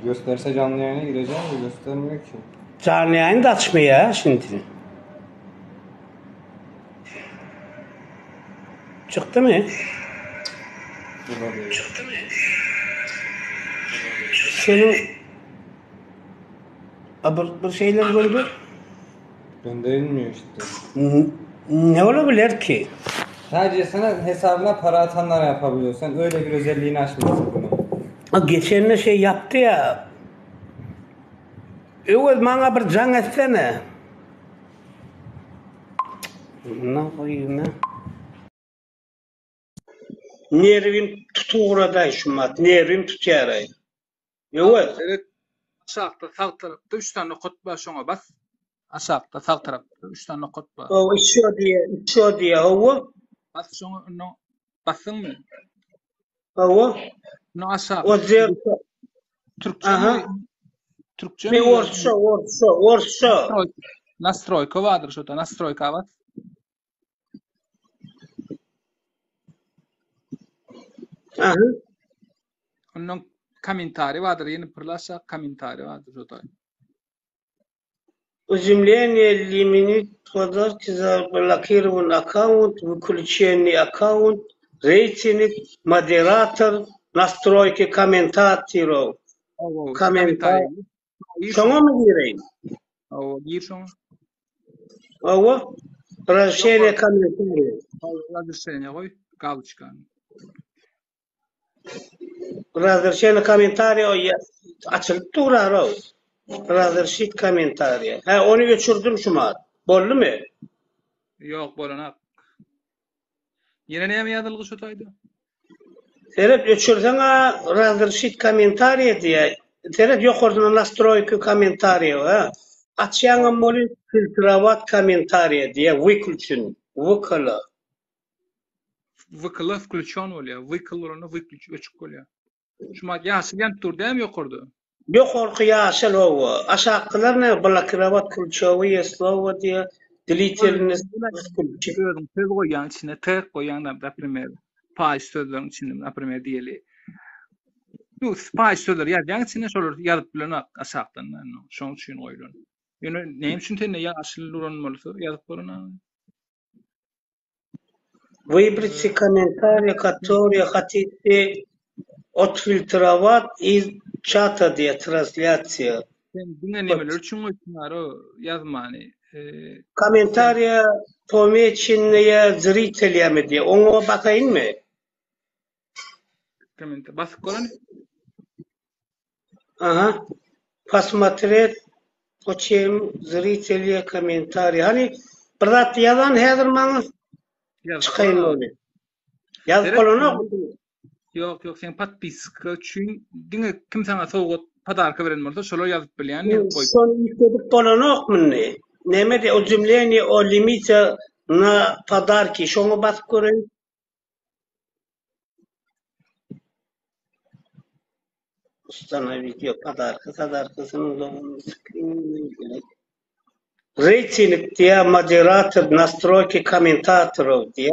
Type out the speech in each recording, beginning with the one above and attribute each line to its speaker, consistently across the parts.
Speaker 1: Gösterse canlı yayına gireceğim de göstermiyor ki.
Speaker 2: Canlı yayını da açmıyor ya şimdi. Çıktı mı?
Speaker 1: Çıktı mı?
Speaker 2: Senin bir şeyler gördü.
Speaker 1: Gönderilmiyor işte.
Speaker 2: Ne olabilir ki?
Speaker 1: Sadece sana hesabına para atanlar yapabiliyor. Sen öyle bir özelliğini açmışsın bunu.
Speaker 2: Geçen şey yaptı ya. Evet bana bir can etsene. Ne koyayım ya? Nervim tutuğraday şumat. Nervim tutuyaray. Evet.
Speaker 3: Evet. Aşağıda sağ tarafta 3 tane kod var şuna bas. Aşağıda sağ tarafta 3 tane kod var.
Speaker 2: O işo diye o.
Speaker 3: Bas şunu onu basın mı?
Speaker 2: O.
Speaker 3: No aşağı.
Speaker 2: O zer.
Speaker 3: Türkçe
Speaker 2: Aha.
Speaker 3: mi? Türkçe
Speaker 2: Bir
Speaker 3: mi?
Speaker 2: orso.
Speaker 3: Настройка vardır şurada. Настройка var.
Speaker 2: Aha.
Speaker 3: Onun komentari vardır. Yeni pırlaşa komentari vardır şurada.
Speaker 2: Уземление лимит подарки заблокирован аккаунт, выключение аккаунт, рейтинг, модератор, настройки комментаторов. Комментарий. Şuna mı gireyim?
Speaker 3: O gir şunu.
Speaker 2: O. Расширение комментариев.
Speaker 3: Разрешение koy. Галочка.
Speaker 2: Разрешение комментариев açılıp durar o. Разрешить комментарии. Ha onu götürdüm şuma. Bollu mu?
Speaker 3: Yok bolana. Yine ne mi yazılgı şu taydı?
Speaker 2: Terep götürsene разрешить комментарии diye. Terep yok orada настройки комментариев. Ha. Açyanın molu filtровать комментарии diye выключен. Выкола.
Speaker 3: Vıkılı включен oluyor. Vıkılı выключ açık oluyor. Şuma yaşayan tur değil mi yok orada?
Speaker 2: Yok orkaya asıl o. Aşağılar ne? Блокировать ключевые слова diye. Delete
Speaker 3: Gördüm. Tez koyan içine tek koyan da например. Pay sözlerin içinde например diyeli. Bu pay sözler yazan içine şolur yazıp bilen aşağıdan. Şunun için koyulun. Yani neyim için tenne ya asıl uğranmalısı yazıp bilen.
Speaker 2: Выберите комментарии, которые хотите отфильтровать из чата diye трансляция.
Speaker 3: Dinlemeler için o yazmani.
Speaker 2: Комментария помеченные зрителями diye. Ona bakayım mı?
Speaker 3: Комментарий. Basık olan.
Speaker 2: Aha. Посмотреть, почему зрители комментарии. Hani bırak yazan her bana çıkayım onu. Yaz koluna.
Speaker 3: Yok sen подписка için dinle kim sana soğuk padarka veren varsa şöyle yazıp bilen koy.
Speaker 2: Son yükledip koluna ok mu ne? Немеди удивление о лимите на подарки. Şonu bas görün. Установить ее подаркasının logonunu sıkayım. Рейтинг diye модератор, настройки комментаторов diye.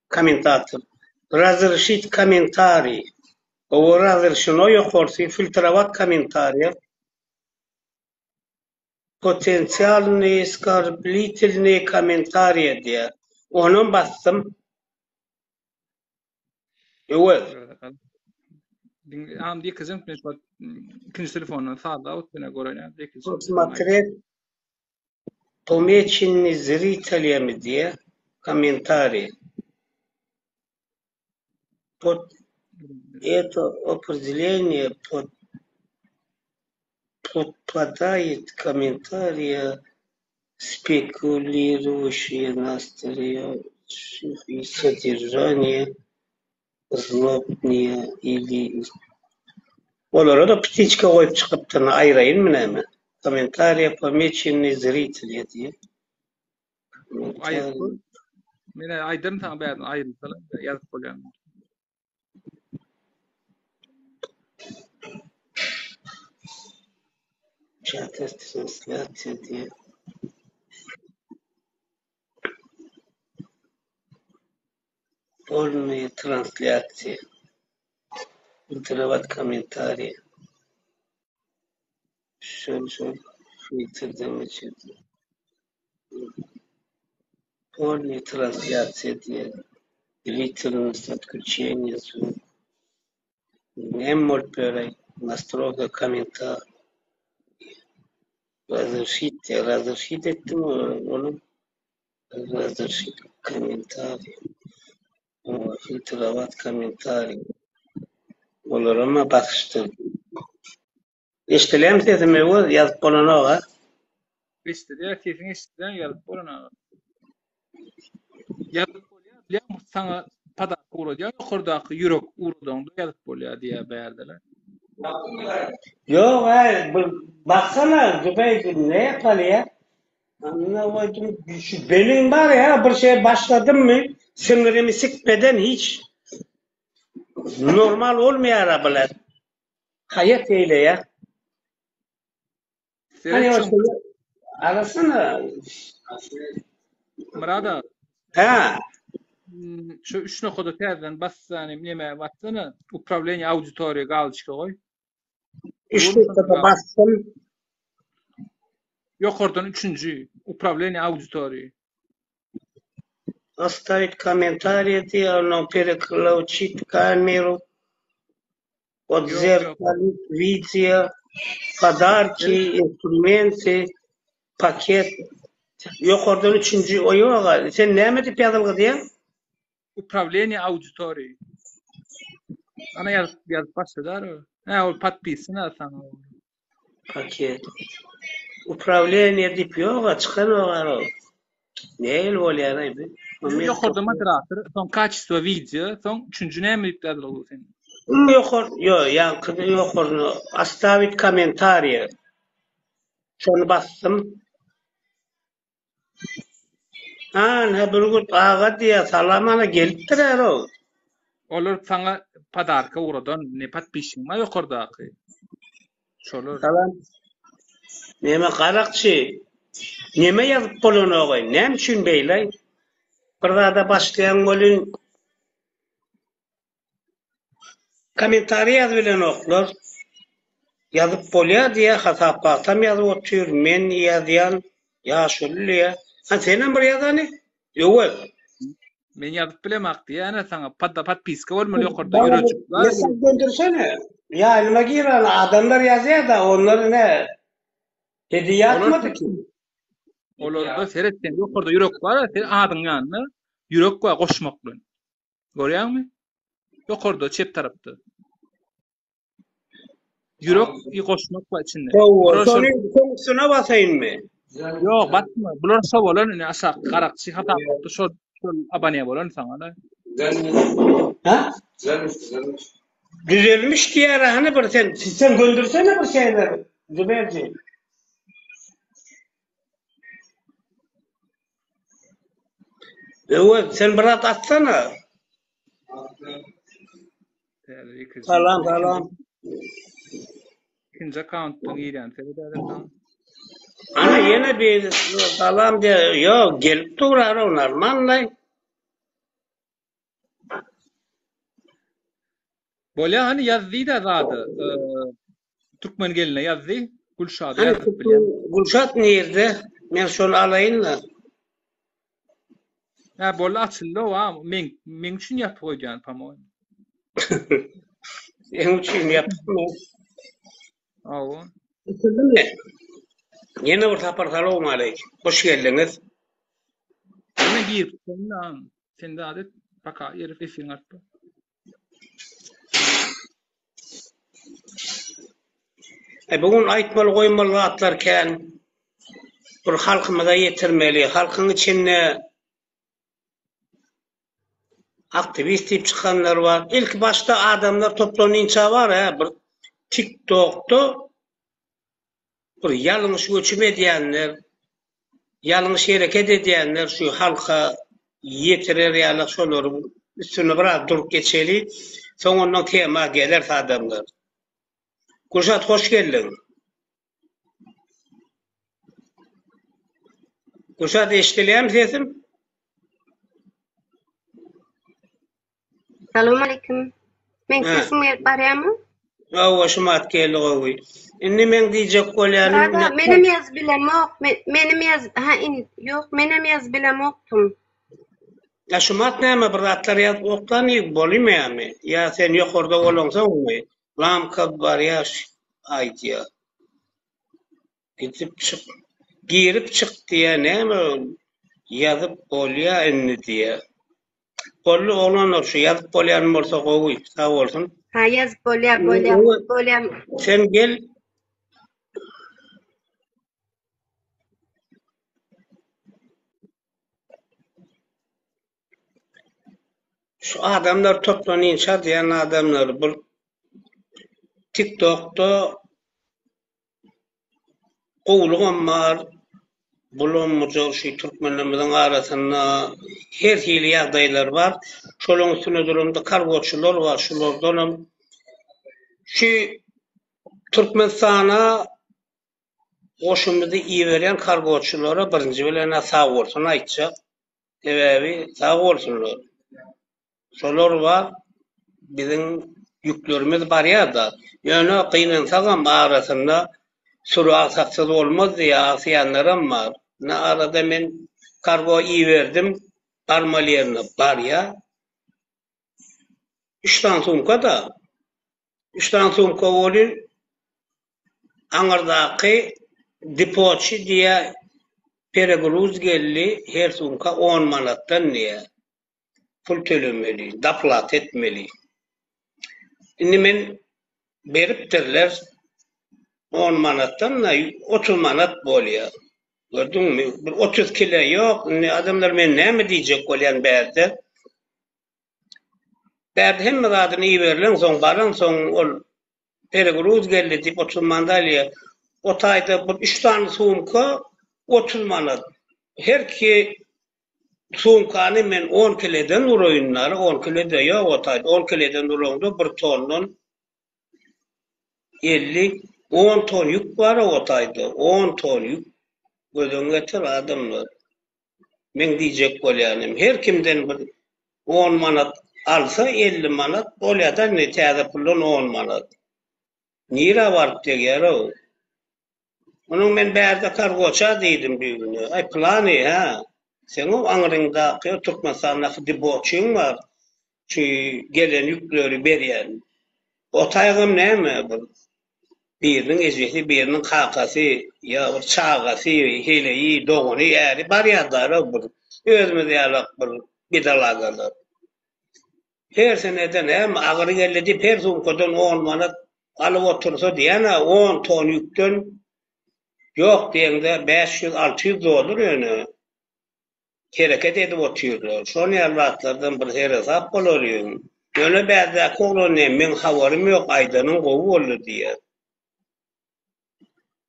Speaker 2: Комментатор. Разрешить комментарий. O разрешено yok фильтровать комментариев. Потенциальные оскорбительные комментарии diye. Onun bastım. Evet.
Speaker 3: Am diye kızım ikinci telefonunu sağda otuna göre diye kızım.
Speaker 2: Посмотреть помеченные зрителями diye комментарии. Под это определение подпадает комментарии, спекулирующие настоящих и содержание злобные или Onlara da птичка koyup çıkıp da ayırayım mı ne mi? Комментарии помеченные зрители diye.
Speaker 3: Mene aydın sana beğen ayrıntılı yazıp koyalım.
Speaker 2: Чат трансляция diye. Полная трансляция. Интерват комментарии. Şöyle filtreden geçirdim. Полная трансляция diye. Длительность отключения звука. Эмульперой. Настройка комментарий. Разрешить ettim onu. Разрешить комментарий. Фильтровать комментарий. Olur ama bakıştım. İşte dedim o yazıp olana var.
Speaker 3: İstediler sesini istediler yazıp bolana. Yazıp bolýar. Bilen sana pada kurulýar. Ýokardaki ýürek urduğunda yazıp bolýar diýe berdiler.
Speaker 2: Yok hayır. Baksana Zübeyir ne yapar ya? Anlamadım. Benim var ya bir şey başladım mı sinirimi sikmeden hiç normal olmuyor arabalar. Hayat öyle ya. Hani o
Speaker 3: Serçem
Speaker 2: şey arasana.
Speaker 3: Murada
Speaker 2: Ha.
Speaker 3: şu 3 noktada terden bassany neme watsana upravlение auditoriya galçyka goý.
Speaker 2: İşte bastım.
Speaker 3: Ýokardan 3-nji upravlение auditoriya.
Speaker 2: Оставить комментарий, но переключить камеру, отзеркалить видео, подарки, инструменты, пакет. Yukarıdan üçüncü o yok. Sen ne mi yazıldı diye?
Speaker 3: Upravlение auditoriya. Ana yazıp başladar o. Ha, o patpisini sana.
Speaker 2: Paket. Управление deyip yok. Çıkan o var o. Ne oluyor abi?
Speaker 3: Ýokarda moderator, soň kaçysto video, soň 3-nji näme ýüklädir ol sen.
Speaker 2: Yok, yani yukarı. Оставить комментарий. Şonu bastım. Ne bir gün ağa diye salamana gelipdiler o.
Speaker 3: Olar sana padarka uradan ne patpisin ma ýokardaky. Şolar.
Speaker 2: Salam. Neme qarakçı? Neme yazıp bolany ogy? Näme üçin beýle? Bir da başlayan bolun kommentarii ýazyp bilen oklar. Yazıp bolýar diye hasaplasam ýazyp otur. Men ýazýan ýaşully. Ha senem bir ýazany? Ýok.
Speaker 3: Men ýazyp bilemek diýene sana patpiska bolmaly ýokarda ýürejik bar.
Speaker 2: Mesaj göndersene. Ya nima giran adamlar ýazýar da onları ne? Hediýe atmady ki.
Speaker 3: Olarda seretden ýokarda ýürek bar, sen adyň ýanyna ýürek we goşmak bilen. Görýärmi? Ýokarda çep tarapda. Ýürek we goşmak we içinde.
Speaker 2: Şuna basaýynmy?
Speaker 3: Ýok, batma. Bular şo bolan ne aşak garakçy hata boldy. Şol abone bolan sana da.
Speaker 2: Ha? Düzelmiş diýär hani bir sen göndersene bir şeyler. Zübeyirci. Evet, sen bırak atsana. Salam.
Speaker 3: İkinci account'tan giren sebeden.
Speaker 2: Ana yine bir salam diye yok gelip durar onlar manlay.
Speaker 3: Bolya hani yazdı da zadı. Türkmen geline yazdı. Gülşad
Speaker 2: Hani
Speaker 3: yazdı bilen.
Speaker 2: Gülşat nerede? Ben şunu alayım da.
Speaker 3: Ha bolla açıldı o ha. Men üçün yapıp koycan pamoy.
Speaker 2: En için yaptım mı?
Speaker 3: Awo.
Speaker 2: Bitirdin mi? Yine bir Assalamu aleyküm. Hoş geldiniz.
Speaker 3: Ana gir. Sen de adet baka yerif efin artdı.
Speaker 2: Bugün aytmaly goýmaly atlarken bir halkymyza ýetirmeli. Halkyň içinde aktivist diýip çykanlar var. İlk başta adamlar toplanýança var bir TikTok'ta bir ýalňyş göçüm edýänler, ýalňyş hereket edýänler şu halka ýetirer ýaly şolary üstüne biraz durup geçeli. Soňundan tema geler adamlar. Gülşat hoş geldin. Gülşat eşitleýär sesim?
Speaker 4: Salam aleyküm. Men
Speaker 2: Ha.
Speaker 4: sesim barýarmy?
Speaker 2: Awa şumat geldi gowy. Indi men diýjek bolýanym
Speaker 4: Baba, menem ýaz bilemok. Menem ýaz ýok, menem ýaz bilemokdum.
Speaker 2: Ya şumat näme bir atlar ýaz okdan ýyk bolýarmy? Ya sen ýokarda bolansaňmy? Lamka bar ýaş aýdýa. Gidip çık. Girip çık diye näme ýazyp bolýa inni diye. Bolly olanlar şu ýazyp bolýan bolsa gowy, sag bolsun.
Speaker 4: Ha, ýazyp bolýar.
Speaker 2: Sen gel. Şu adamlar toplanýança diýen adamlar bu TikTok'ta gowlugam bar. Bulun mujar şu Türkmenlerimizin arasynda her hili ýagdaýlar bar. Şolaň üstüne durumda kargoçylar bar. Şolardan şu Türkmenistana goşumyzy iýeren kargoçylara birinji bilen sag bolsun aýtjak. Sebäbi sag bolsunlar. Şolar bar. Bizim yüklerimiz bar ýa-da. Ýöne gynansaňam arasynda surak saksız olmaz diye asyanlarım var. Ne arada men kargo iyi verdim. Armal yerine bar ya. 3 tane sumka da. 3 tane sumka olur. Anırdaki depoçi diye peregruz gelli. Her sumka 10 manattan diye. Pul tölemeli. Daplat etmeli. Şimdi men beripdirler. 10 manattan 30 manat bolýar. Gördüňmi? Bir 30 kilo ýok. Adamlar men näme diýjek bolýan bärde? Bärde hemme gadyny iýerlen soň baran soň ol peregruz geldi diýip 30 mandalya. O taýda bu 3 tane sumka 30 manat. Her ki sumkany men 10 kilodan uroýunlar, 10 kiloda ýok o taýda 10 kilodan uranda 1 tondan 50 10 ton yük var o taýda. 10 ton yük gözüň getir adamlar. Men diýjek bolýanym, her kimden bir 10 manat alsa 50 manat bolýar-da ne täze pulan 10 manat. Nira baryp diýer o. Onuň men bärde kargoça diýdim bir güni. Ay plany ha. Sen o aňryndaky Türkmenistanyň diboçyň bar. Şu gelen yükleri berýän. O taýgam näme bu? Birinin ejehli, birinin kakasy, ya bir çağasy, hileyi, doğuny, ýeri bar ýa-da bu. Özümüz ýalak bir dalagalar. Her seneden hem agyry geldi, her sumkadan 10 manat alyp otursa diýene 10 ton ýükden ýok diýende 500-600 olur ýöne. Kereket edip oturýarlar. Şol ýerlerden bir hesap bolarýar. Ýöne bäze koglany men habarym ýok, aýdanyň gowy boldy diýer.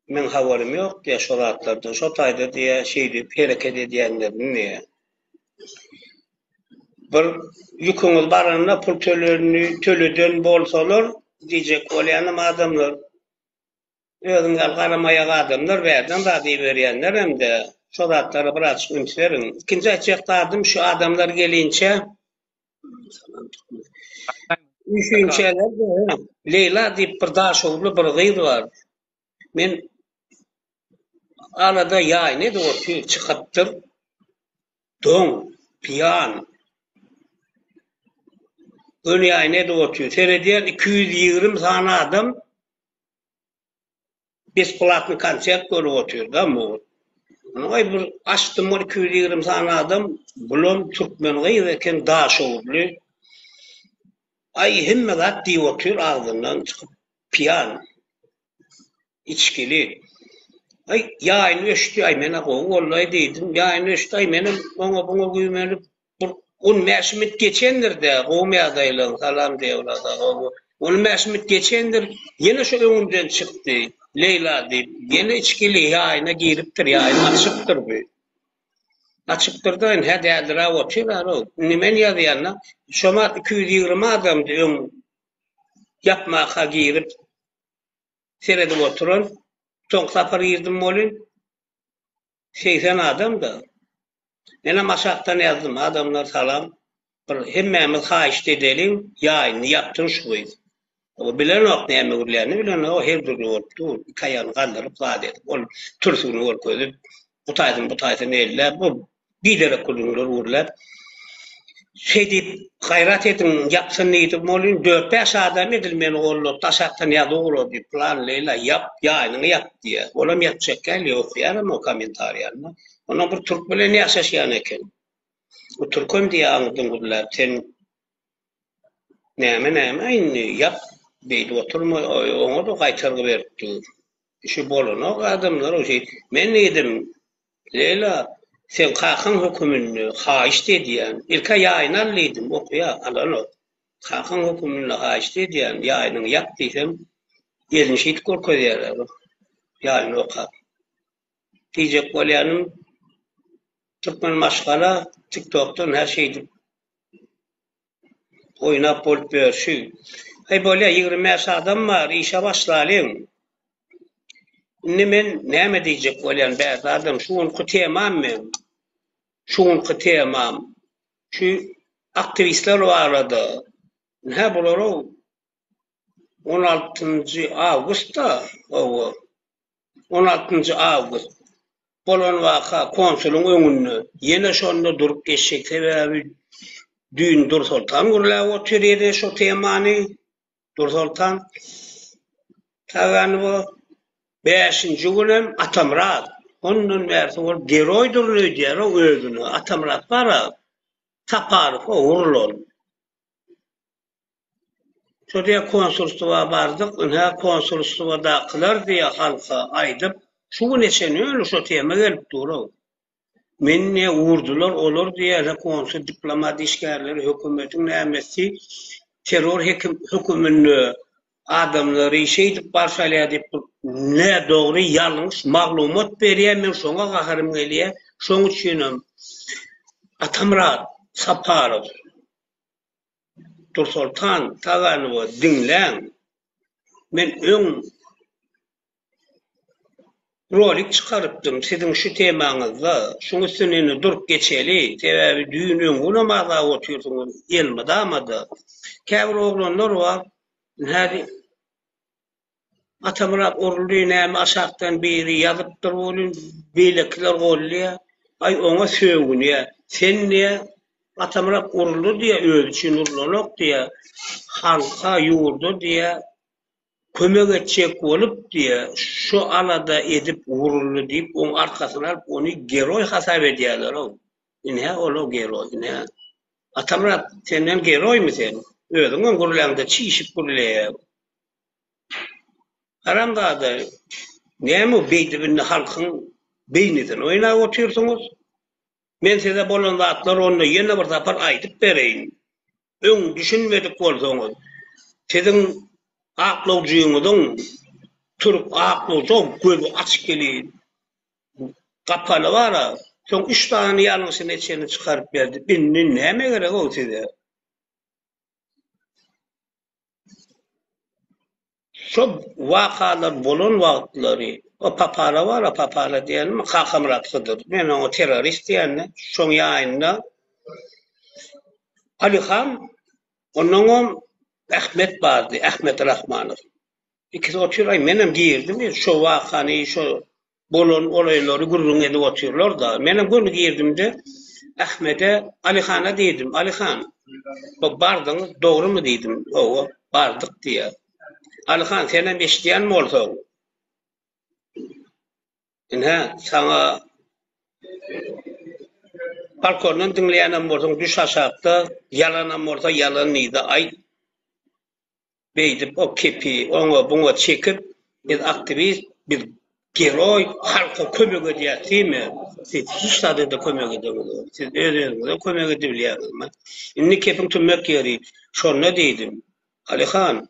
Speaker 2: Men habarym ýok diýe şoratlardan, şo taýda diýe şeýdi hereket edýänlerini diýe. Bir ýüküňiz baranda pul töleden bolsalar diýjek bolýanam adamlar. Özüňiz garamaýan adamlar bärden rady berýänler hemde şoratlary bir açyk ümslerin. İkinji açykdadım şu adamlar gelinçe üçinçeler Leyla diýip bir daşowly bir gyz bar. Men arada ýaýny da oturup çıkaptır. Don, piyan. Ön ýaýny da oturup. Serediýär 220 tane adam besplatny konsert görüp oturup da bu. Onuň bir açdym 220 tane adam bulan Türkmen gyz eken daşowly. Ay hemme zat diýip oturup ağzyndan çykyp piyan. İçkili. Ay ýaýny öşdi, ay mene gowy bollay diýdim. Ýaýny öşdi, ay mene oňa güýmenip bir 10 mäşmit geçendir de gowy ýagdaýlar salam diýerler da gowy. 10 mäşmit geçendir, ýene şu öňümden çykdy. Leyla diýip, ýene içkili ýaýna giripdir, ýaýny açypdyr bu. Açypdyr da hädädir oturar o. Nimen ýazýarna? Şoma 220 adam diýim. Yapmağa girip seredip oturan, soň sapar girdim bolyn. 80 adam da. Mene maşaktan ýazdym, adamlar salam. hemmemiz haýyş edelim, ýaýyny yapdyn şuýdy. O bilen ok näme urlaryny bilen o her türlü bolupdy. Kaýany galdyryp zat edip, ol tursuny görkezip, butaýdym elle, bu gidere kulunlar urlar. Şeýdip gaýrat edin, yapsyn diýip bolun 4-5 adam edilmeni gollap taşakdan ýa dogry diýip planlaýla yap, ýaýyny yap diýe. Olam ýapjak ýok ýa-da o kommentariýany. Ona bir türk bilen ýaşaşýan eken. O türküm diye anladım bunlar. Sen näme aynı yap deydi oturma ona da qaytargy berdi. Şu bolana adamlar o şey. Men dedim Leyla sen qakan hökümünü haýyş diýen ilka ýaýyny alýdym okuya alany. Qakan hökümünü haýyş diýen ýaýyny yap diýsem ýerini şeýit gorkezýärler. Ýaýyny okap. Diýjek bolýanym Türkmen maşgala TikTok'tan her şeydi. Oynap bolup berşi. Hay bolýa 20 adam var, işe başlalym. Men näme diýjek bolýan bäzi adam şuň kutemam men. Şuň kutemam. Şu aktivistler barada. Ne bolar o? 16 Ağustos'ta o 16 Ağustos bolan waka konsulun öňünde ýene şonda durup geçşek sebäbi düýün Dursultan gurlap oturýardy şo temany Dursultan tagany bu 5-nji günem Atamrat ondan bäri ol geroýdur diýär o özüni Atamrat bara Taparow o urulur. Şuraya konsulstuwa bardyk, ona konsulstuwa dakylar diýe halka aýdyp, şu neçeni öyle şu tema gelip durur. Menne urdular olur diýe konsul diplomat işgärleri hökümetin nämesi terror hökümünü adamlary şeýdip barşalýa diýip ne dogry ýalňyş maglumat berýär men şoňa gaharym gelýär. Şoň üçin Atamrat Saparow Dursultan taganyny dinläň. Men öň rolik çıkarıptım. Sizin şu temaňyzda şuň üstüne durup geçeli. Sebäbi düýün öňüne maza oturýarsyňyz, elmi damada. Käbir oglanlar bar. Häzir Atamrat uruldy näme aşakdan biri ýazypdyr bolun, beýlekler gollýar. Ay oňa söwgünýär. Sen niýe Atamrat uruldy diýe öz üçin urulanok diýe halka ýurdu diýe kömek etjek bolup diýe şu alada edip uruldy diýip oň arkasyna alyp ony geroy hasap edýärler o. Ine olo geroy ne? Atamrat senden geroymy sen? Özüň gurulanda çiýişip gurulýar. Aramda da näme beýdibini halkyň beýninden oýnap oturýarsyňyz? Men size bolan zatlar onu ýene bir zapar aýdyp bereýin. Öň düşünmedik bolsaňyz, sizin aklawjyňyzyň turup aklawjy gözü açyk gelýär. Kapaly bara, soň 3 tane ýalňyşyny içini çykaryp berdi. Binni näme gerek o size? Şu wakalar bolan wagtlary, o papara var, o papara diýenmi Hakamratkydyr. Men onu terrorist diýenni, şoň ýaýynda Alihan, onuň Ahmet bardy, Ahmet Rahmanow. İkisi oturay menem girdim, şu wakany, şu bolan olaýlary gurrun edip oturlar da. Menem bunu girdim de Ahmete Alihana diýdim, Alihan, bu bardyňyz dogrymy diýdim. O bardyk diýär. Alihan senden eşdiýän mi bolsaň? Ine sana balkondan dinleýänem bolsaň düş aşapda, ýalanan bolsa ýalanydy ay. Beýdip o kepi, oňa buňa çekip, biz aktivist, biz geroy, halka kömek edýärmi? Siz hiç taýda kömek edýäňiz. Siz özüňize kömek edebilýärmi? Indi kepin tümmek ýeri, şonu diýdim. Alihan,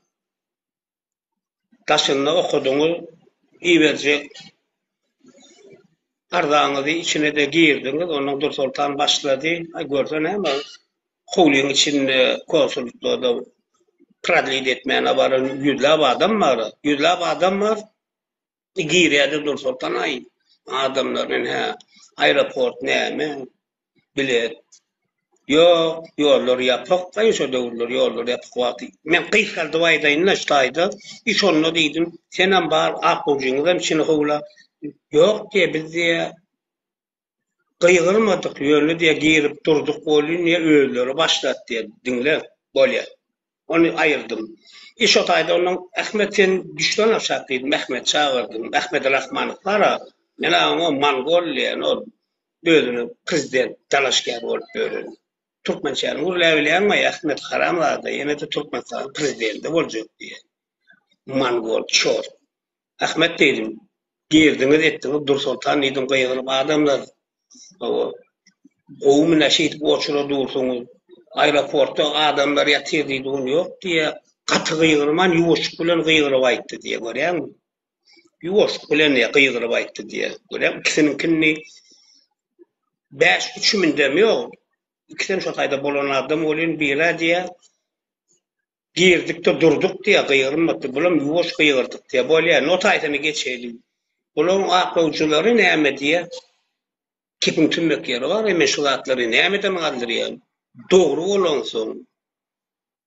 Speaker 2: taşynda okudyňyz, iýerjek ardaňyzy içine de girdiňiz, onuň Dursultan başlady. Ay görsen näme? Howlyň içinde konsullikda pradlid etmän baran ýüzlap adam bar. Ýüzlap adam bar. Girýärdi Dursultan ay. Adamlaryň aeroport näme? Bilet. Yo, yolları yapıp, kayışa dövürler, yolları yapıp vakti. Men kıysaldı vaydayın naştaydı. İş onunla deydim, senem bar, akılcığınızdan içine hovla. Yok diye biz diye kıyılmadık, yönlü diye girip durduk, bolü niye öğüleri başlat diye dinle, bolya. Onu ayırdım. İş otayda onun Ahmet'in düştüğün aşağıdaydım, Ahmet çağırdım, Ahmet Rahmanlıklara. Mena o Mongoliya, o özünü prezident talaşkar olup böyle. Türkmençanın urlawlayan mı Ahmet Karamlar'da yine de Türkmenistan prezidenti olacak diye. Mongol çor. Ahmet dedim, girdiniz ettiniz, Dur Sultan dedim, kıyırıp adamlar. O oğumun eşit boçura dursunuz. Aeroportta adamlar yatırdıydı onu yok diye. Katı kıyırman yuvoşuk bilen kıyırıp ayttı diye görüyor musun? Yuvoşuk bilen kıyırıp ayttı diye. Görüyor musun? İkisininkini 5-3 min demiyor. İkisinin şu tayda bolan adam olun bira diye girdik de durduk diye kıyırmadı. Bulam yuvoş kıyırdık diye. Böyle not aytını geçelim. Bulam akılcıları neyme diye kipin tümmek yeri var. Meşruatları neymeden kaldırıyor. Doğru olunsun.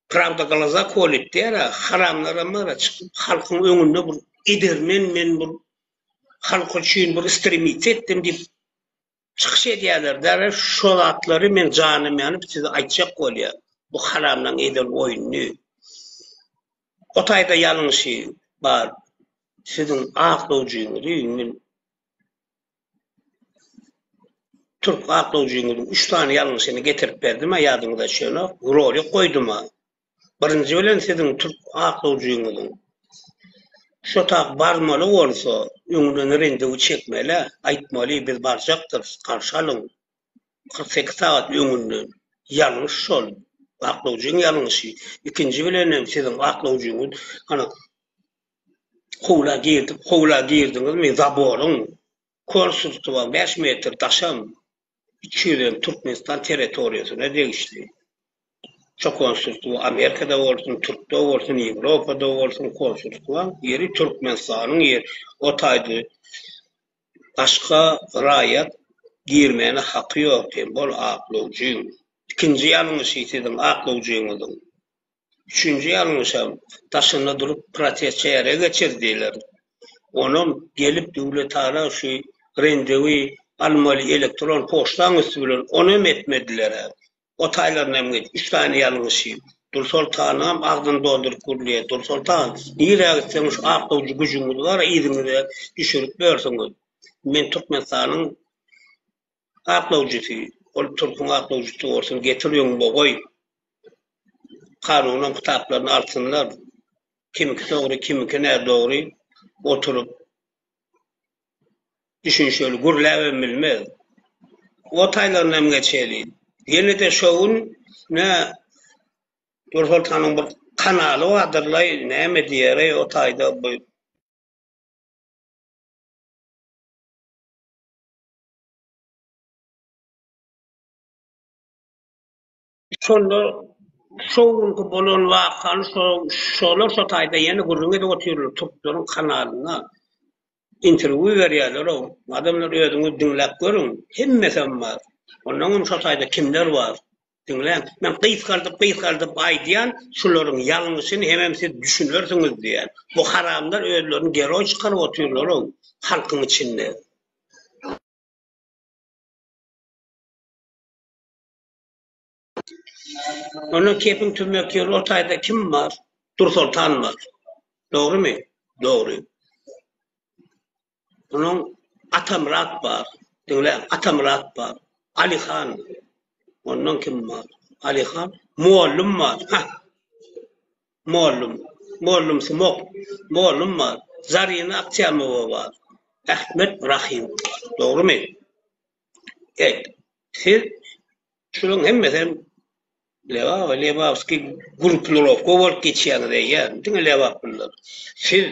Speaker 2: Pravda kalacak olup diye haramlara mara çıkıp halkın önünde bu idirmen men bu halk için bu istirmit ettim deyip çıkış ediyorlar. Derler şolatları men canım yanıp size aytacak oluyor. Bu haramdan edil oyunu. O tayda yanlışı var. Sizin aklıcığınız değil. Türk aklıcığınızın 3 tane yanlışını getirip verdim. Yadımda şunu rolü koydum. Birinci bilen sizin Türk aklıcığınızın şu tak barmalı olsa öňünden rendewi çekmeli, aytmaly biz barjaktır, karşı alın. 48 saat öňünden yanlış şol. Aklıcığın yanlışı. İkinci bilenem sizin aklıcığınız ana Howla girdiniz mi zaborun konsultuwa 5 metr taşam içiren Türkmenistan territoriýasyna degişli. Şu konsultuwa Amerikada bolsun, Türkde bolsun, Ýewropada bolsun konsultuwa yeri Türkmenistanyň ýeri. O taýdy başga raýat girmeni haky ýok diýen bol aklyjy. İkinji ýalňyşy sizin aklyjyňyzyň. Üçüncü yanlışam taşında durup protestçilere geçirdiler. Onun gelip devlet ara şu rendevi almalı elektron poçtan üstülen onu etmediler. O taylarına git. 3 tane yanlışı. Dur Sultanım ağzını doldurup kurluyor. Dur Sultan niye gitsemiş aklıcı gücümüz var izini düşürüp verirsiniz. Men Türkmenistan'ın aklıcısı. O Türk'ün aklıcısı olsun getiriyorum bu koy. Kanunun kitaplarını alsınlar. Kimki doğru, kimki ne doğru oturup düşün şöyle gurlawem bilmez. O taylarından geçelim. Yine de şovun ne Dur Sultan'ın bir kanalı vardırlay neyme diyerey o tayda bu. Sonra şovun ki bolon vakan şolar şu tayda yeni gurrunga da otuyorlar Türklerin kanalına. Interview veriyorlar o. Adamlar ödünü dinlep görün. Hemmeten var. Ondan şu tayda kimler var? Dinleyin. Men kıyıf ay diyen şuların yanlışını hemen siz düşünürsünüz diyen. Bu haramlar ödülerini geri çıkarıp otuyorlar o. Halkın içinde. Onun kepin tümmek yolu o tayda kim var? Dur Sultan var. Doğru mu? Doğru. Onun Atamrat var. Dinleyin. Atamrat var. Ali Han. Ondan kim var? Ali Han. Muallum var. Muallum smok. Muallum var. Zarina Akçamova var. Ahmet Rahim. Doğru mu? Evet. Siz şunun hemmeten Levavski grupları kovul geçýän diýen. Diňe Levavlar. Siz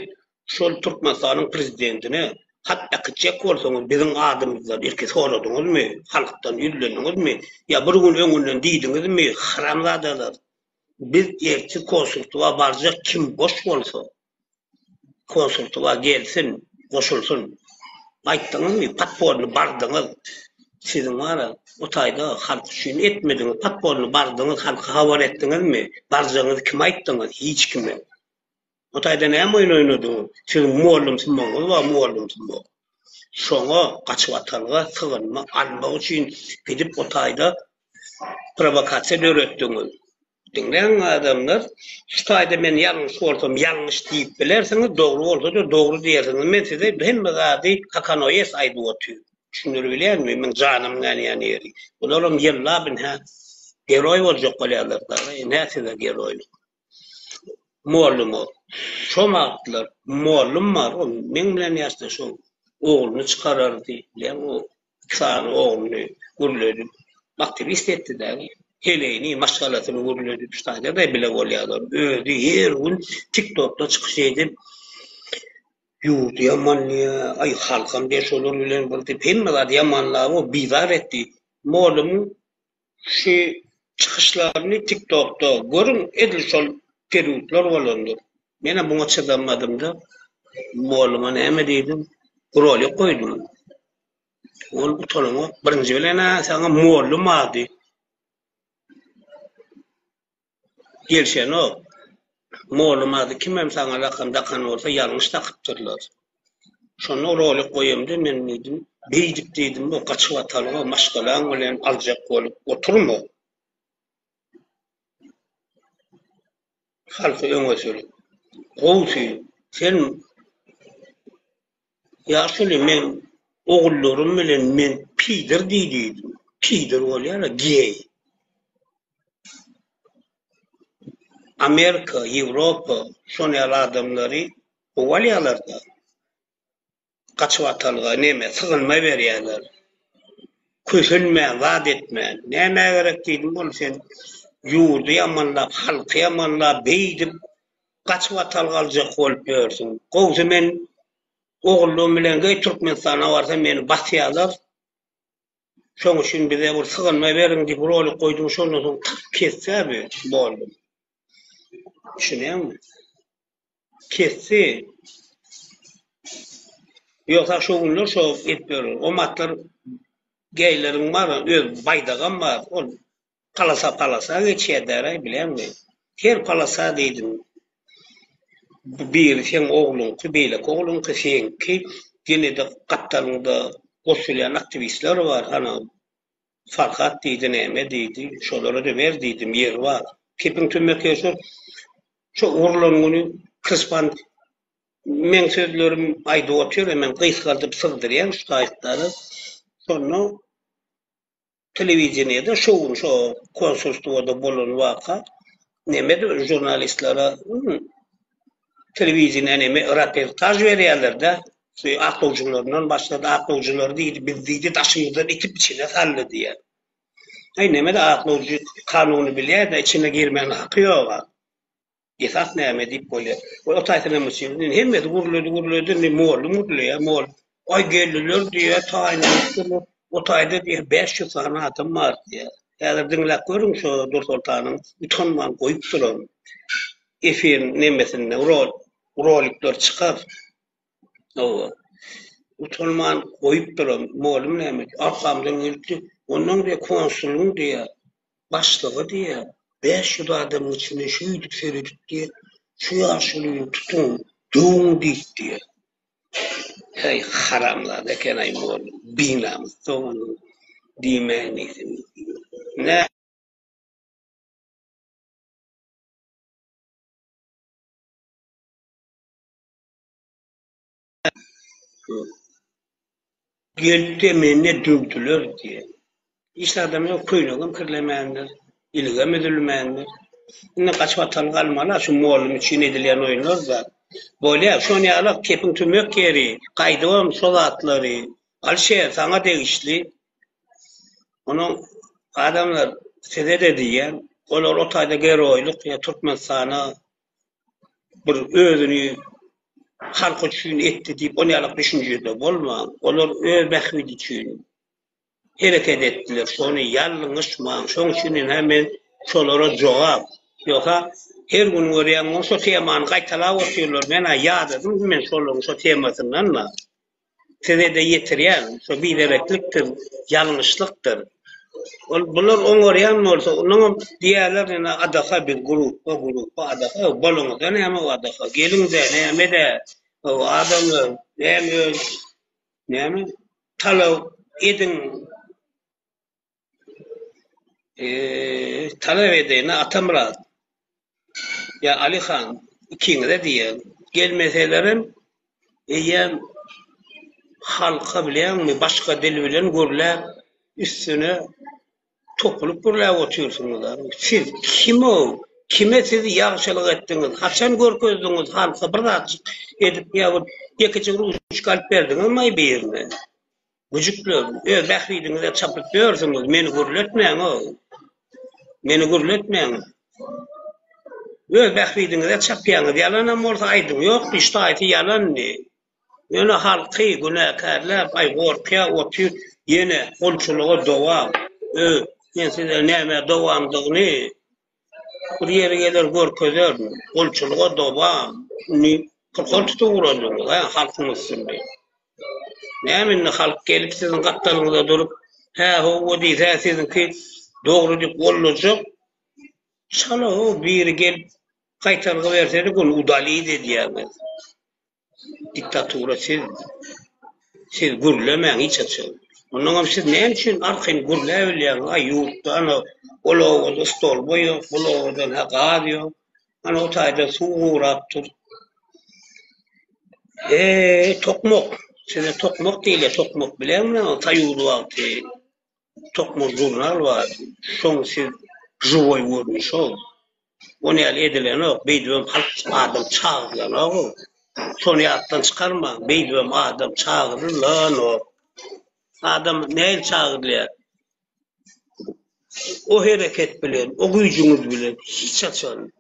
Speaker 2: şol Türkmenistanyň prezidentine hatta küçük bolsaňyz biziň adymyzdan ilki soradyňyzmy? Halkdan ýüzleniňizmi? Ya bir gün öňünden diýdiňizmi? Haramzadalar. Biz elçi konsultuwa barjak kim boş bolsa konsultuwa gelsin, goşulsun. Aýtdyňyzmy? Patporny bardyňyz. Siziň wara O tayda halk üçün etmediňiz, patbolny bardyňyz, halka habar etdiňizmi? Barjaňyzy kim aýtdyňyz? Hiç kime. O tayda näme oýun oýnadyňyz? Siz muallymsyňyz we muallimsyňyz. Şoňa gaçywatalga sygynma almak üçin gidip o tayda provokasiýa öğretdiňiz. Dinleyen adamlar, şu tayda men ýalňyş bolsam ýalňyş diýip bilersiňiz, dogry bolsa da dogry diýersiňiz. Men size hemme gady kakanoýes aýdyp otyr. Şunları bilýärmi? Men janym ýani ýeri. Bularym ýylla bin ha geroy boljak bolýarlar da. Näse de geroy. Muallim o. Şomaklar, muallim bar, o men bilen ýaşda şo. Oğluny çykarardy. Bilen o sany oğluny gürledi. Aktivist etdi-de. Heleyni maşgalatyny gürledi. Şuňda da bile bolýarlar. Özi her gün TikTok'ta çykyş edip ýurdu ýamanlya, ay halkam beş olur bilen boldy. Hemme zat ýamanlap o bizar etdi. Muallim şu çykyşlaryny TikTok'ta görüň, edil şol periodlar bolandyr. Mene buňa çydanmadym-da. Muallima näme diýdim? Role koydum. Ol bu tolama birinji bilen sana muallim ady. Gelşen o. Muallim ady kimem sana lakanda kan bolsa ýalňyş takypdyrlar. Şonu role koýamdy men dedim. Beýdik dedim bu gaçywatalga maşgalaň bilen aljak bolup oturma. Halky öňe sürüp. Gowsy sen ýaşuly men ogullarym bilen men pidir diýdim. Pidir bolýar gay. Amerika, Ýewropa şonýal adamlary ogalýarlar da. Gaçywatalga näme sygynma berýärler. Köşülmän, wad etmän. Näme gerek diýdim bol sen ýurdu ýamanlap, halky ýamanlap beýdip gaçywatalga aljak bolup ýörsiň. Gowsy men oğlum bilen göy Türkmenistana varsa meni basýarlar. Şoň üçin bize bir sygynma beriň diýip rol koýdum, şondan soň kessäbi boldum. Şunemy? Kesse. Ýoksa şo günler şo etber. O matlar geýlerin bar, öz baýdagan bar. Ol palasa geçýär, bilemmi? Her palasa diýdim. Bir sen oğlun ki beýle oğlun ki sen ki gene de gatlarynda goşulýan aktivistler var. Hana Farhat diýdi, näme diýdi? Şolara da ber diýdim, yer var. Kepin tümeke şu urlanyny kıspan men sözlerim aýdyp otyr, men gysgaldyp sygdyrýan şu taýtlary. Şonu telewizionyada şo konsulstwada bolan waka näme de jurnalistlere televizyona näme reportaj berýärler-de. Şu aklawjylardan başlady, aklawjylar diýdi, biz diýdi daşymyzdan itip içine saldy diýär. Ay näme de aklawjy kanuny bilýär de içine girmän haky ýok. Esas näme diýip bolýar. O taýtyna musyny hemme guruldy, ne muallym ya mol. Ay geldiler diýär, taýynlar. O taýda diýär 500 tane adam bar diýär. Häzir diňläp görüň şu Dursultanyň utanman goýup duran. Efir nemesinde rolikler çıkar. O utanman koyup duran muallim näme? Arkamdan geldi. Ondan da konsulun diye başlığı diye 500 adamın içinde şöyle seyredip diye şu yaşlıyı tutun doğum diye. Hey haramlar da kenay muallim. Binamız doğum diyemeyizim. Ne? Geldi meni dövdüler diye. İşte adam yok köylüğüm kirlemeyendir. İlgam edilmeyendir. Yine kaçvatan kalmalar şu muallim için edilen oyunlar da. Böyle şunu alıp kepin tümök yeri, kaydıvam solatları, alşehir sana değişli. Onun adamlar size de diyen, onlar o tayda geroyluk ya Türkmenistan'a bir özünü halk üçün etdi deyip onu alıp düşüncede bolma. Onlar öz bəxvidi üçün hareket ettiler. Şonu yalnızman. Şonun için hemen şolara cevap. Yoksa her gün görüyen şu temanı kaytala otuyorlar. Ben yadadım. Ben şoların şu temasından size de yetiriyen şu bilerekliktir, yanlışlıktır. Bular oňaryan bolsa, onuň diýerler ýa adaka bir grup, adaka bolundan näme adaka, gelinde näme de, o adamlar näme talaw edin, talep edene Atamrat ya Ali Han ikiňe de diýen, gelmeselerin eýem halka bilenmi, başga dil bilen görläp üstüne toplup burlap oturýarsyňyzlar. Siz kim o? Kime siz ýagşylyk etdiňiz? Haçan görkezdiňiz halka bir zat edip ýa-da ýekeçe ruş kalp berdiňiz maý berme. Güjükler, bähridiňize çapyp ýörsiňiz, meni gürletmeň o. Meni gürletmeň. Bähridiňize çapýaňyz, ýalanam bolsa aýdyň, ýok, işte aýty ýalandy. Ýöne halky günäkärler, ay gorkya otur, ýene golçuluğa dowam. Men size näme dowamdygyny bir ýere geler görkezler, golçuluğa dowam. Ni kırkol tutulýar, halkyň üstünde. Näme halk gelip sizin gatdalyňyza durup, o diýse sizinki dogry diýip boljak. Çala o biri gelip gaýtarga bersedi, bunu udali diýýärler. Diktatura siz gürlemeň hiç açyl. Onuň siz näme üçin arkaň gürläbilýär? Ýurtda ana olowda stol boýu, olowda haqadio, ana o taýda suwurap tur. Tokmok. Size tokmok diýilýär, tokmok bilenmi? Taýuly wagty. Tokmok jurnal bar. Şoň siz żywoy görmüş ol. Onu ýaly edilen ok, beýdibem halk adam çağırlan ok. Şonu ýatdan çykarma, beýdibem adam çağırlan ok. Adam näme çağırýar? O hereket bilen, o güýjüňiz bilen hiç açan.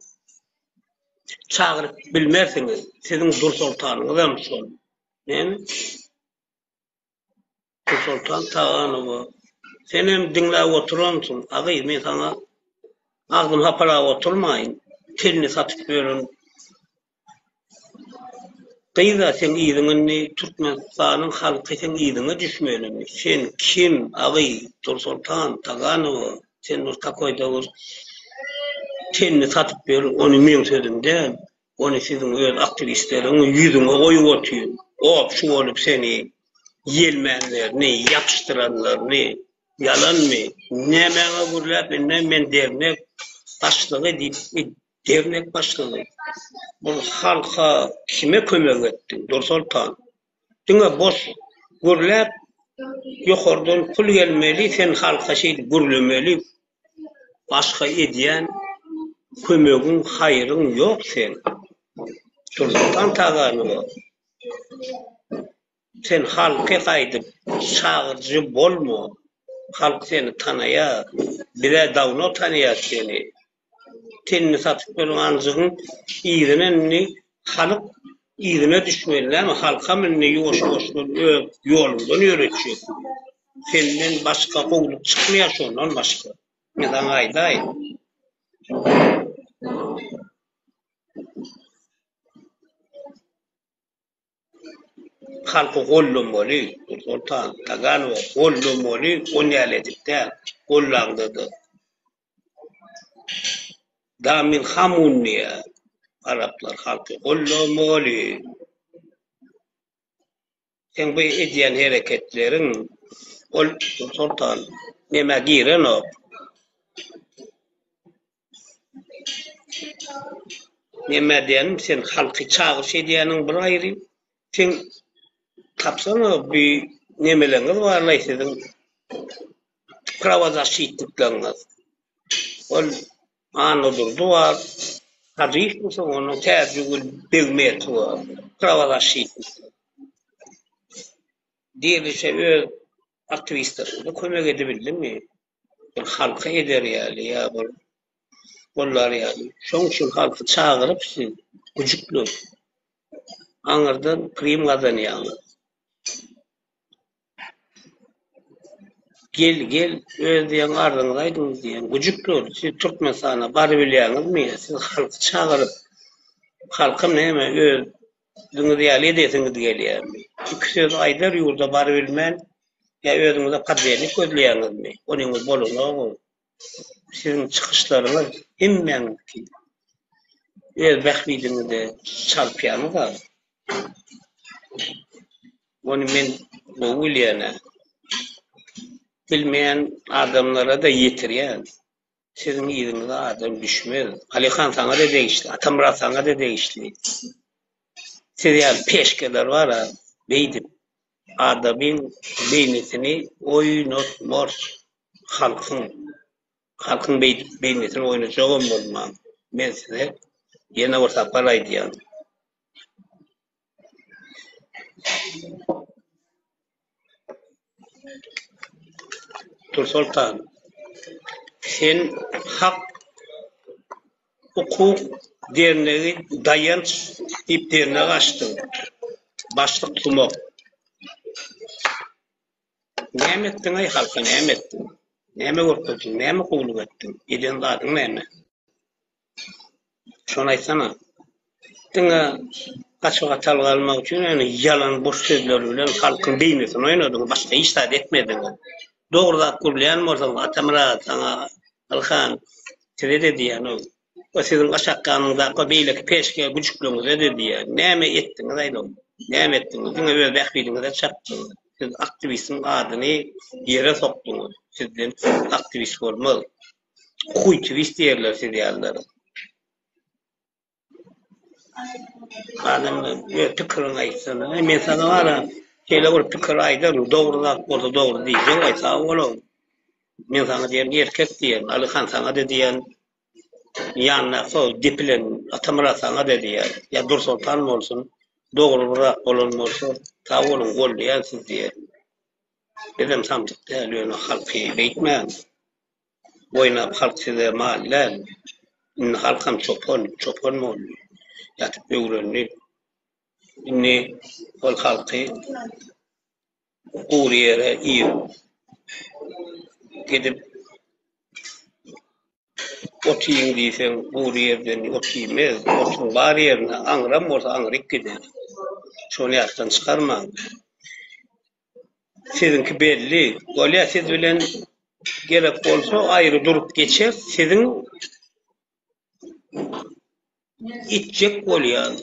Speaker 2: Çağırıp bilmersiňiz, siziň dur sultanyňyz hem şol. Näme? Dur sultan Taganow. Sen hem diňläp oturamsyň, agy men sana agdym hapalap oturmaýyn, telini satyp berýän. Gyýda sen ýygyny Türkmenistanyň halky sen ýygyny düşmeli. Sen kim? Agy Dur Sultan Taganow. Sen nur takoýda telini satyp berýän, onu men sözümde, onu siziň öz aktivistleriniň ýüzüne goýup oturýar. Şu bolup seni ýelmenlerini, ýapyştyranlaryny, yalanmy? Nämeňe gürläp men dernek başlygy diýip, dernek başlygy. Bu halka kime kömek etdi? Dur Sultan. Diňe boş gürläp ýokardan pul gelmeli, sen halka şeýdi gürlemeli. Başga edýän kömegiň, haýryň ýok sen. Dur Sultan Taganow. Sen halka gaýdyp çağırjy bolma. Halk seni tanaýar, bire dawno tanaýar seni. Telini satyp bolýanjygyň ýerine halk ýerine düşmeliler, halka menne ýoş-ýoşluk ýolundan ýöretjek. Senden başga gowluk çykmaýar şondan başga. Men sana aýdaýyn. Halkı gollamaly, Sultan Taganow gollamaly, onu ýaledipde, gollandydy. Damin Hamunniýa, Araplar halkı gollamaly. Sen bu edýän hereketleriň, ol Sultan, näme giren o? Näme diýen, sen halky çağırş edýäniň bir aýry, sen tapsana bir nemeleňiz barlaý siziň pravozashytlikleňiz. Ol anodurdy var, taýyş bolsa onu täzegül bilmeýär var. Pravozashytlik. Diýilişe öz aktivistlerine kömek edibildimi? Halka eder ýaly, ýa bollar ýaly. Şoň üçin halky çağıryp siz güjükler. Aňyrdan prim gazanýaňyz. Gel öz diýen ardyňyza aýdyňyz diýen güjükler. Siz Türkmenistana bary bilýäňizmi? Siz halky çağıryp halkym näme öz diňiz ýaly edesiňiz gelýärmi? Iki söz aýdar ýurda bary bilmän, Ya özüňize padrelik gözleýäňizmi? Onuňyz bolmagy. Sizin çıkışlarınız hemmenki öz bahwidinizde çalpýanyz. Onu men bolýana bilmeýän adamlara da ýetirýän. Sizin ýerinize adam düşmez. Alihan saňa da degişli, Atamra saňa da degişli. Siz ýa peşkeler bar ha, beýdip adamyň beýnetini oýnatmaz. Halkyň beýnetini oýnajagam bolmam. Men size ýene bir sapar aýdýan. Sultan, sen hak, hukuk dernegi dayanç ip dernegi açtın. Başlık tumak. Näme ettin ay halka, näme ettin? Näme gorpudun, näme kulluk ettin? Eden dadın näme? Şonu aýtsana. Diňe gaçyga talga almak üçin yalan boş sözler bilen halkyň beýnetini oýnadyň, başga hiç zat etmediň. Dogruda kurlayan bolsaň Atamra saňa Alhan tire de diýen o. O siziň gaşakanyňda beýleki peşke güçlüňize de diýen. Näme etdiňiz aýdym? Näme etdiňiz? Diňe öz bahwidiniňize çapdyň. Siz aktivistin adyny ýere sokdyňyz. Sizden aktivist bolmaly. Kuýtivist diýerler siz ýalylar. Adamlar pikirini aýtsana. Men sana bara şeýle bir pikir aýdym, dogruda bolsa dogru diýjek aýsa bolam. Men sana diýen erkek diýen, Alihan sana da diýen, ýanyna sol diplen Atamra sana da diýen. Ya Dur Sultan bolsun, dogrurak bolan bolsa, ta bolun golleýän siz diýen. Dedim samdyk däl, ýöne halky beýtmän. Oýnap halk size mallan. Halkam çopon boldy. Yatıp öwrenli. Inni ol halky Guriýere iýip gidip otyň diýsen Guriýerden otymez, otyň bar ýerine aňram bolsa aňryk gider. Şonu ýatdan çykarma. Sizinki belli. Golya siz bilen gerek bolsa aýry durup geçer. Sizin itjek bolýan,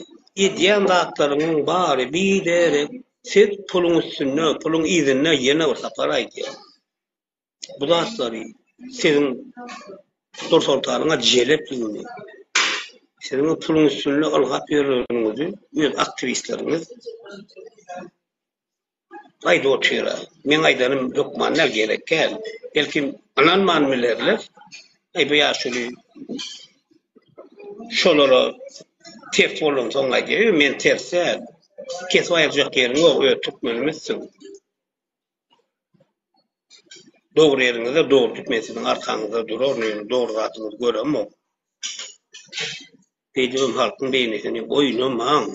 Speaker 2: edýän zatlarynyň bary biderek siz puluň üstüne, puluň izinne ýene bir sapar aýdýar. Bu zatlary sizin Dur Sultanyňa jelep diýeni. Sizin puluň üstüne algap ýerleriňizi öz aktivistleriniz aýdy otyra. Men aýdanym dokmanlar gerekkel. Belki anan manmilerler. Bu ýaşuly şolara ters bolun soňa diýip men terse kesip aýarjak ýerim ýok, ötükmenmişsin. Dogry ýeriňizde dogry tutmaýsyň, arkaňyzda durar, dogry zatyňyzy göremmi? Beýdim halkyň beýnetini oýnamaň.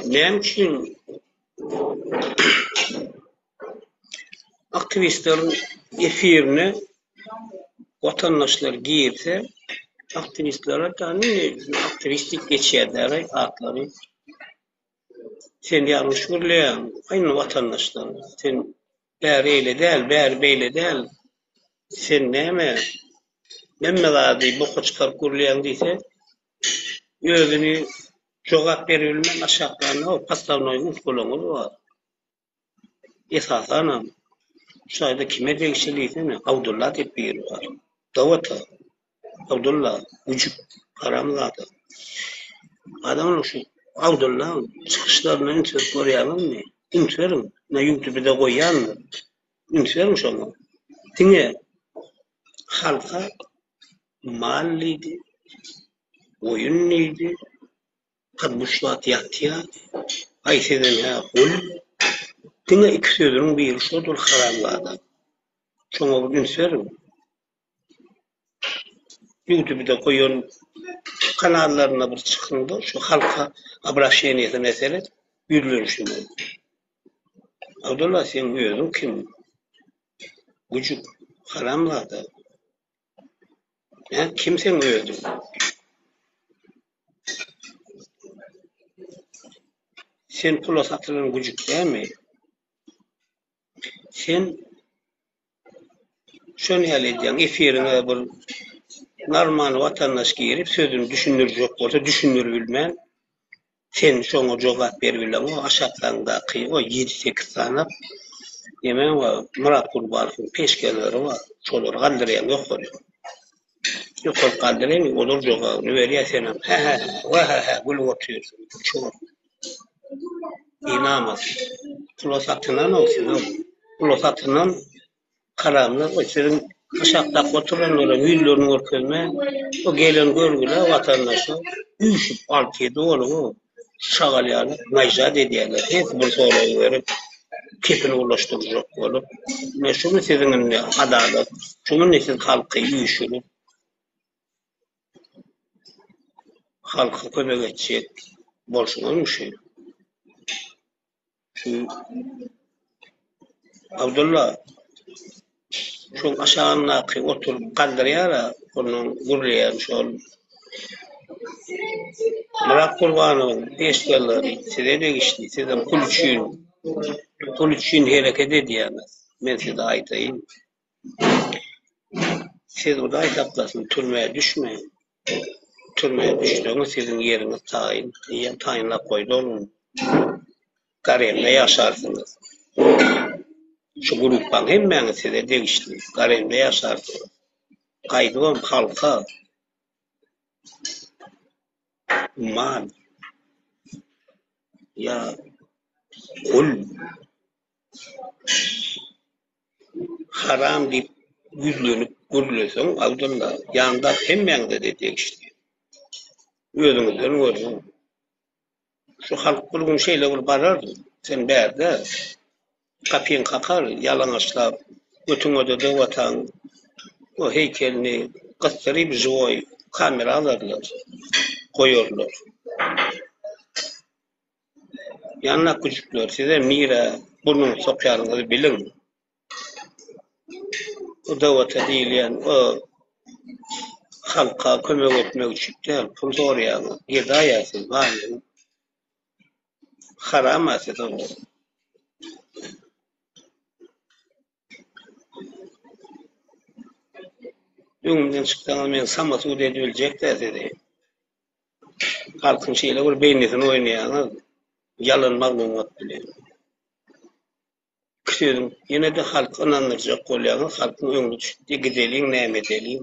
Speaker 2: Näme üçin aktivistlerin efirini vatandaşlar giyirse aktivistlere tani aktivistik geçýärler atlary. Sen ýalňyş görleýän, aýny vatandaşlar. Sen bäri eýle däl, bäri beýle däl. Sen näme? Memme zady bu goçkar görleýän diýse, özüni jogap berilmän aşaklaryna o pastavnoy uskulaňyz bar. Esasanam şaýda kime degişliýsene? Abdullah diýip biri bar. Dawata Abdullah uçup karamladı. Adamın şu Abdullah çıkışlarını internет görýärmi? İnternet na YouTube'da goýýan. İnternet şonu. Tiňe halka mallidi, oyunlidi, kadmuşlat ýatýar. Aýseden ha ul Dine iki sözünün biri şudur haramlada. Çoğu bugün söylerim. YouTube'da koyuyorum kanallarına bir çıkında şu halka abraşeniyeti mesele yürüyormuşum. Abdullah sen buyurdun kim? Gücük haramlada. Ya kimsen öldü? Sen pula satılan gücük değil mi? Sen şunu edeceksin, efirine bir normal vatandaş girip sözünü düşündürecek olsa düşünür bilmem. Sen şoňa jogap berbilen o aşatlangdaky o 7-8 sanap yemen wa Murat Gurbanov'un peşkeleri var. Şolar galdyrýan ýokdur. Ýokdur galdyrýan, olar jogabyny berýär senem. Ha, gül oturýarsyň. Çok. İnanmaz. Pula satynan olsun. Pula satynan karamlar o senin aşakda oturanlara milyon orkelme o gelen görgüler vatandaşa üşüp altıya oğlu şagalyanı najat ediyorlar. Hep bir soruyu verip kepini ulaştıracak olup. Ne şunu sizin adalet, şunun ne siz halkı üşülüp halkı kömek edecek bolşunmuş. Şu Abdullah şu aşağınaki oturup kaldırıyara onun gurleyen şol Murat Kurbanov'un peşkeleri size de geçti. Sizden kul için hareket ediyemez. Ben size aytayım. Siz burada aytaplasın, türmeye düşmeyin. Türmeye düştüğünüz sizin yeriniz tayin. Tayinla koydu olun. Garemle yaşarsınız. Şu gruptan hemen size değişti. Garemle yaşarsınız. Kaydıvan halka mal ya kul haram deyip yüzlönüp gurulursan Abdullah yanında hemen de değişti. Özünüzden gördüm. Şu halk bulgun şeyle bul barardı. Sen berde kapıyın kakar, yalan açlap, ötün ödede vatan, o heykelini kıstırıp zoy, kamera alırlar, koyuyorlar. Yanına küçükler, size mira, burnunu sokacağınızı bilin. O davata değil yani, o halka kömek etmek için değil, pul soruyanı, yedayasız, var mı? Haram asıl o. Öňümden çykdan men samasy ödeýiljek dedi. Halkyň şeýle bir beýnesini oýnaýan, yalan maglumat bilen. Kişiň ýene de halk inandyrjak bolýan, halkyň öňüne düşdi, gideliň näme edeliň.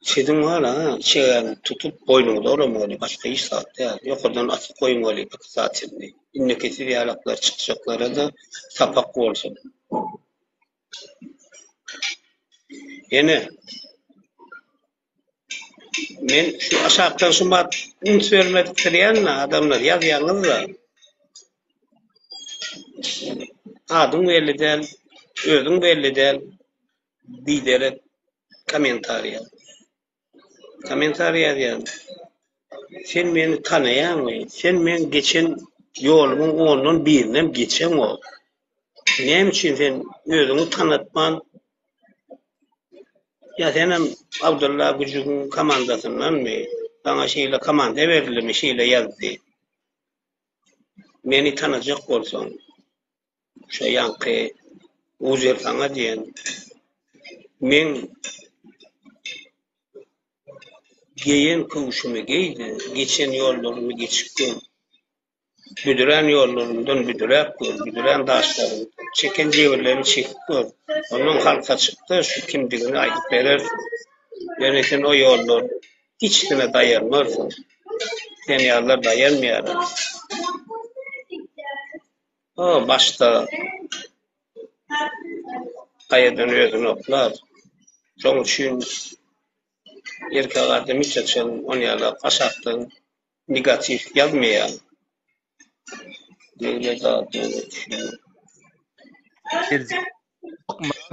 Speaker 2: Sizin wala, çeýen tutup boýnuňda oramaly, başga iş satdy. Ýokurdan açyp goýmaly bir saat içinde. Innekesi ýalaklar çykjaklara da sapak bolsun. Yine men şu aşağıdan şumat üns vermedik diýen adamlar ýazýarlar da adyň belli däl, özüň belli däl diýdere komentariýa diýen. Sen meni tanaýarmy? Sen men geçen ýolumyň ondan birinem geçen ol. Näme üçin sen özüňi tanıtman? Ya senem Abdullah Gücük'ün komandasından mı? Bana şeyle komanda verildi, şeyle yazdı. Beni tanıyacak olsan, şu yankı, uzer sana diyen, men giyen kavuşumu giydi, geçen yollarımı geçiptim. Büdüren yollarımdan büdüren daşlarım, çeken cevirlerimi çekip onun halka çıktı, şu kimdigini aydıp verirsin. Yani sen o yollar hiçbirine dayanmazsın. Sen yollar dayanmıyor. O başta kayadan özünü oklar. Son için erkek adam hiç açın, onu yala kaşaktın, negatif yazmayan. Devlet adını
Speaker 3: Tercih.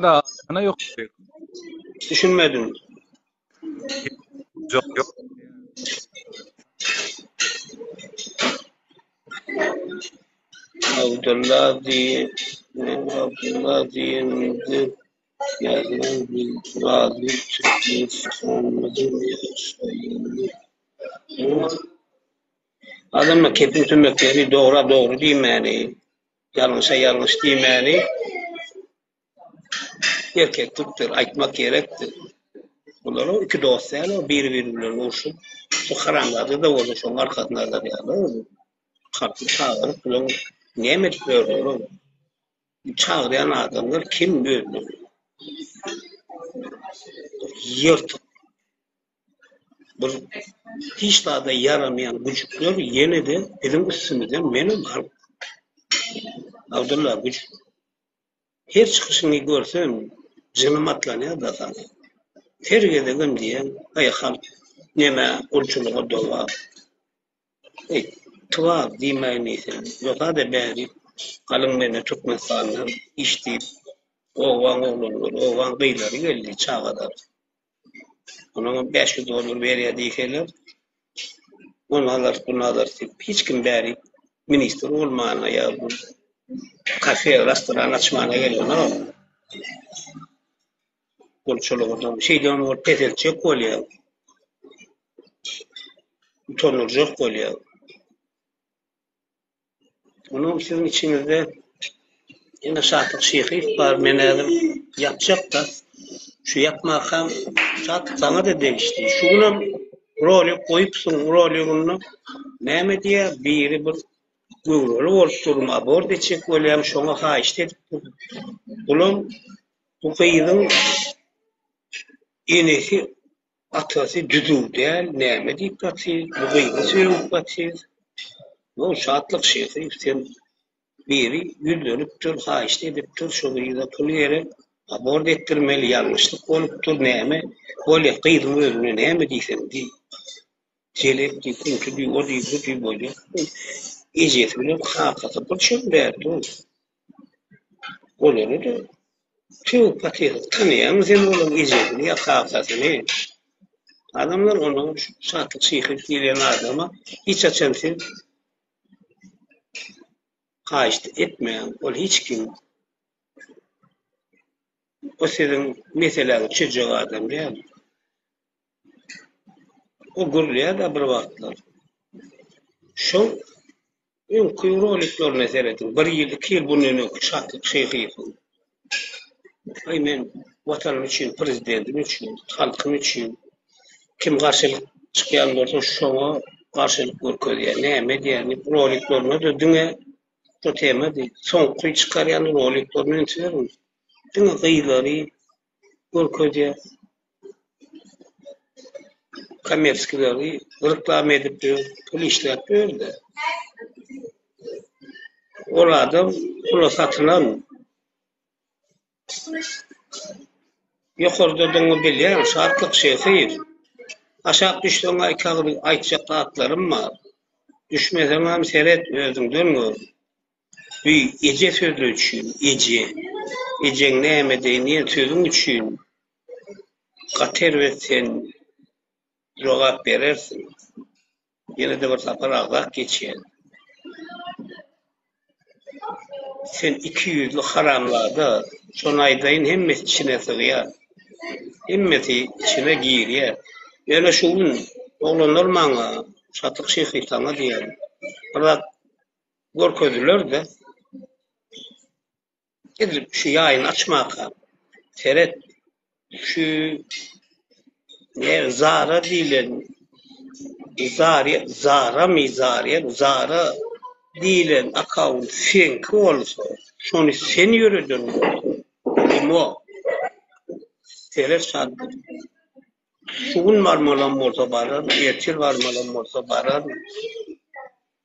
Speaker 3: Da ana yok.
Speaker 2: düşünmedim.
Speaker 3: Yok.
Speaker 2: Abdullah diye yazılan bir bazı Türkçe sonradan yaşayın. Adamla kepin tümökleri doğru demeli, yanlışa yanlış demeli. Erkekliktir, aytmak gerektir. Bunlar o iki dostlar, birbirlerine uğraşıp, şu karanlarda da oldu, şu arkasında da yani. Kapı çağırıp, bunun ne böyle çağıran adamlar kim böyle? Yırtık. Bir hiç daha da yaramayan güçlükler yine de bizim üstümüzden benim var. Abdullah güç. Her çıkışını görsem canım atlanıyor da sana. Tergedelim diye ayakal neme ulçuluğu dova. Tuva diyemeyin ise. Yok da beri kalın beni tutmasanlar işte oğlan oğlan kıyıları geldi çağırır. Onun 500 dolar veriyor diykeler. Onu alır. Hiç kim beri minister olmayana ya bu kafe, restoran açmana geliyor. No? Kulçuluğundan şeyden o petelçek oluyor. Tonurcuk oluyor. Onun sizin içinizde yine şartlık şeyhi var. Menedim yapacak da şu yapmakam şart sana da değişti. Şunu rolü koyupsun rolünü neme diye biri bir gururlu oluşturma borda çek oluyor. Şuna ha işte bunun bu kıyının inesi atası düdü değil neme dikkati bu kıyını söylüyor. Bu şartlık şeyhi sen biri güldürüp dur, ha işte edip dur, şunu da kılıyerek abort ettirmeli, yanlışlık olup dur, neyme, öyle kıydın önüne neyme diysem di, celep di, kuntu di, o di, bu di, böyle, icet bile hakikati buluşun derdi o. Olur da, tüy patı tanıyan sen onun icetini ya hakikatini. Adamlar onu şartlık şeyhi diyen adama hiç açansın, ha işte etmeyen, o hiç kim. O sizin mesela çocuğu adam değil. O gurluya da bir vaktlar. Şu ön kuyruğu meseledir. Bir yıl, 2 yıl bunun önü şartlık şeyhi yapın. Aynen vatanım için, prezidentim için, halkım için kim karşılık çıkayan olsa şuna karşılık görközüyor. Neyme diyeni roliklerine de düne tutemadı. Son kuy çıkarayan roliklerine içiyorum. Düne kıyıları görközüyor. Kamerskileri reklam edip diyor, polis yapıyor da. O adam bunu satılan yukarıda donu bilen şartlık şeyhi. Aşağı düştüğüne aytacak atlarım var. Düşmesem hem seyret özüm dönüyor. Bir ece sözü için, ece. Ece'nin neyemediği niye sözün için. Kater ve sen cevap verirsin. Yine de bir sapar ağlak geçer. Sen 200'lü haramlarda son aydayın hemmeti içine sığıyor. Hemmeti içine giriyor. Yani şunun oğlanlar bana şatlık şeyhi sana diyelim. Fakat görközüler de gidip şu yayını açmaka seyret şu ne zara dilen zara dilen account fink olsa şunu sen yürüdün o seyret şartlı şun var mı olsa baran yetil var mı baran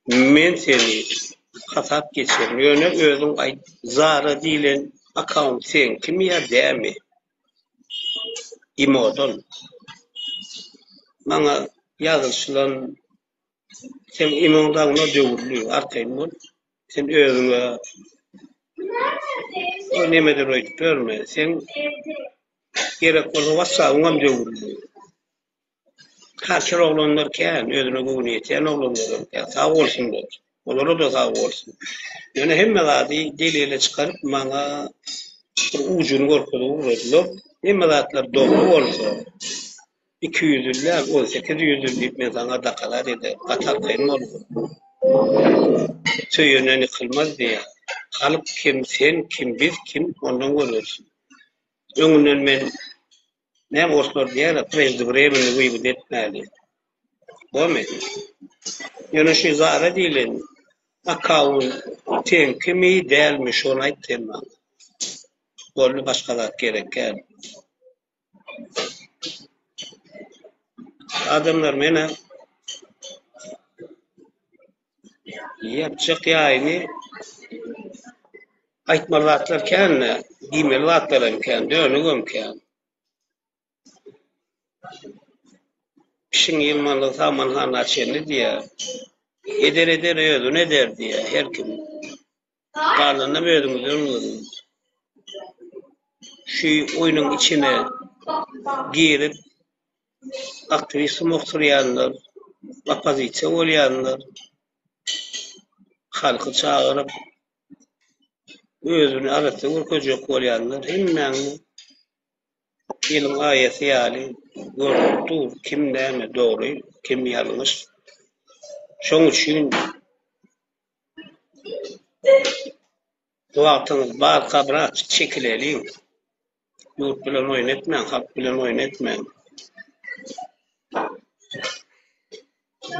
Speaker 2: men seni hasap geçerim yöne özün ay zara dilen account sen kimi ya demi imodon bana yazılışılan sen imondan ona dövürlüyor arkayım Sen özüňe o nemedir öýtüp berme. Sen gerek bolsa WhatsApp'yňam döwürli. Kaçır oglanlar kän, özüne göwün ýeten oglanlar kän. Sag bolsunlar. Olara da sag bolsun. Ýöne hemme zady delile çykaryp maňa ujuny gorkudy urdylar. Hemme zatlar dogry bolsa 200'ler, 1800'lik men sana dakalar eder. Qatar kayın olur. Söyöneni kılmaz diye. Kalıp kim sen, kim biz, kim ondan görürsün. Öňünden men näme bolsalar diýär, prezident Bremen'i güýbüt etmäli. Bolmy? Ýöne şu zara diýilen, akawun teň kimi dälmi şonu aýtdym. Bolly başgalar gerekär. Adamlar mene yapacak ýaýyny aýtmalatlar känne, diýmelatlar kän, dönügem kän. Şiň ýylmanlyk zaman han açyny diýe. Eder özü ne der diýe her kim. Garlyna özüňiz şu oýnyň içine girip aktivist muhtaryanlar, opozisiýa bolýanlar, halky çağırıp özüni arasy görkezek bolýanlar, hemmäni ýylyň aýaty ýaly görüpdir, kim näme dogry, kim ýalňyş. Şoň üçin wagtyňyz bar kabrat çekileliň. Ýurt bilen oýnatmaň, halk bilen oýnatmaň.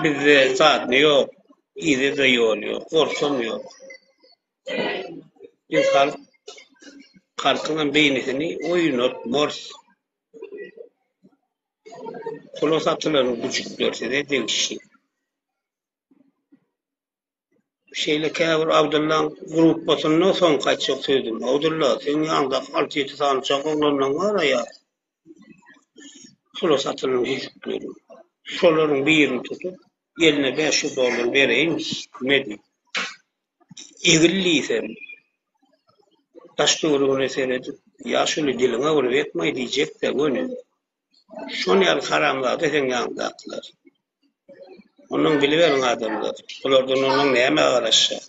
Speaker 2: Bizde saat ne yok, iyide de yol yok, korkum yok. Biz halkının beynisini oynat, mors. Kulu satıların küçük görse de değişik. Şeyle kâbir Abdullah'ın grup basınına son kaç çok söyledim. Abdullah, senin yanında 6-7 tane çok oğlanla var ya. Kulu satıların küçük görüyorum. Şoların bir yerini tutup, eline $500 vereyim, medi. Egilliysem, taş doğruğunu seyredip, ya şöyle diline vurup etmeyi diyecek de gönül. Şonu yer haramladı, sen yanında attılar. Onun biliverin adamlar. Bulardan onun neyme araşa.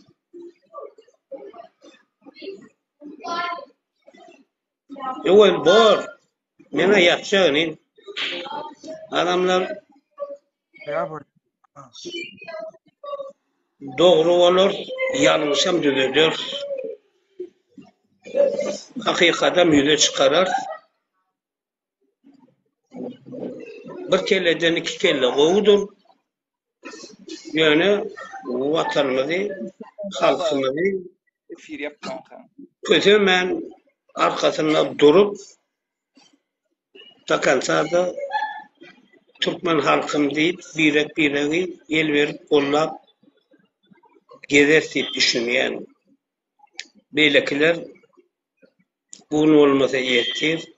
Speaker 2: Yok, bor. Mena yapacağını, adamlar doğru olur, yanlışam düzeldir. Hakikaten yüze çıkarır. Bir kelleden 2 kelle kovudur. Yani vatanımızı, halkımızı kötümen arkasında durup takansa Türkmen halkım deyip birek el verip kollap gezersi düşünmeyen beylekiler bunun olmasa yettir.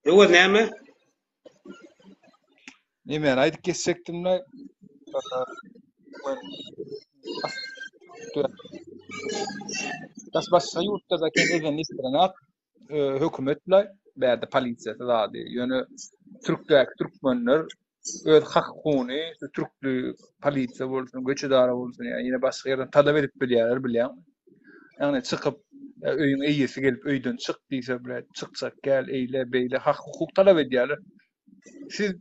Speaker 2: O näme?
Speaker 3: Men aýdyp geçsekdim-le das başga ýurtda da eden istirnat hökümetler bäde polisiýa zady ýöne türkmenler öz hakkyny türklü polisiýa bolsun, göçedara bolsun ýa-ni başga ýerden talap edip bilýär. Ýani çykyp öýüň eýesi gelip öýden çyk diýse bile çyksak gel eýle beýle hak hukuk talap edýärler. Siz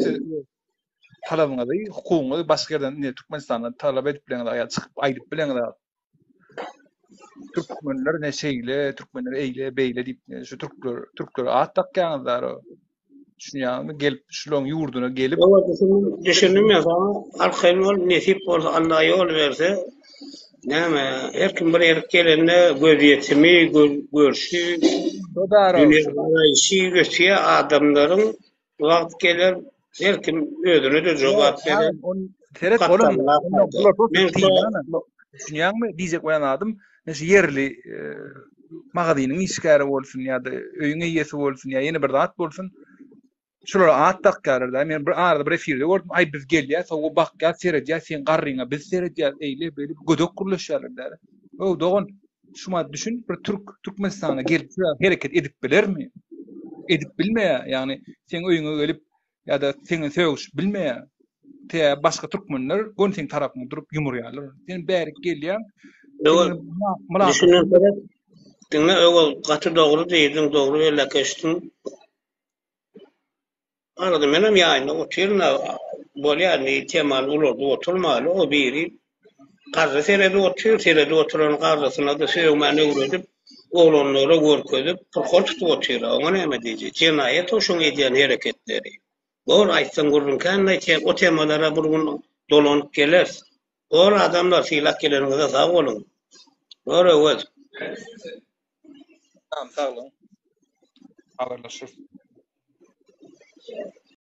Speaker 3: siz talabyňyzy, hukugyňyzy başga ýerden Türkmenistandan talap edip bileňler ýa çykyp aýdyp bileňler. Türkmenler neşeýle, Türkmenler eýle beýle diýip şu türkler at takýanlar. Şuňa gelip şuloň ýurduna gelip
Speaker 2: düşündim ya sana arkaýyn ol nesip bolsa Allah ýol berse näme her kim bir ýere gelende göz ýetimi, görşi, dünýäni göçýä adamlaryň wagt geler her kim özüne de jogap berer.
Speaker 3: Teret bolum. Şuňaňmy diýjek boýan adam näşe ýerli magazynyň işgäri bolsun ýa-da öýüň eýesi bolsun ýa ýene bir zat bolsun. Şular at takarlar. Men bir arada bir efirde gördüm. Ay biz gelýär, soňra bakýar, seredýär, sen garryňa biz seredýär, eýle böyle gödök gurlaşýarlar däre. O dogan şuma düşün, bir Türkmenistana gelip hereket edip bilermi? Edip bilmeýär. Yani sen öýüňe gelip ya da seni söwüş bilmeýär. Te başga türkmenler gon sen tarapyna durup ýumurýarlar. Sen bäri gelýär.
Speaker 2: Düşünün taraf dinle o gaty dogry diýdin, dogry ýerlekeşdiň. Arada menem ýaýny oturna bolýar temal ulurdy oturmaly o biri garry serede oturan garrysyna da söwmäni öwredip oglanlara görkezip purkol tutup oturar. Oňa näme diýjek? Jenaýet oşuň edýän hereketleri. Bor aýtsan gurrun kandaý o temalara burgun dolanyp geler. Bor adamlar silak gelerinize sag bolun. Bor öwet.
Speaker 3: Tamam, sağ olun. Haberleşiriz.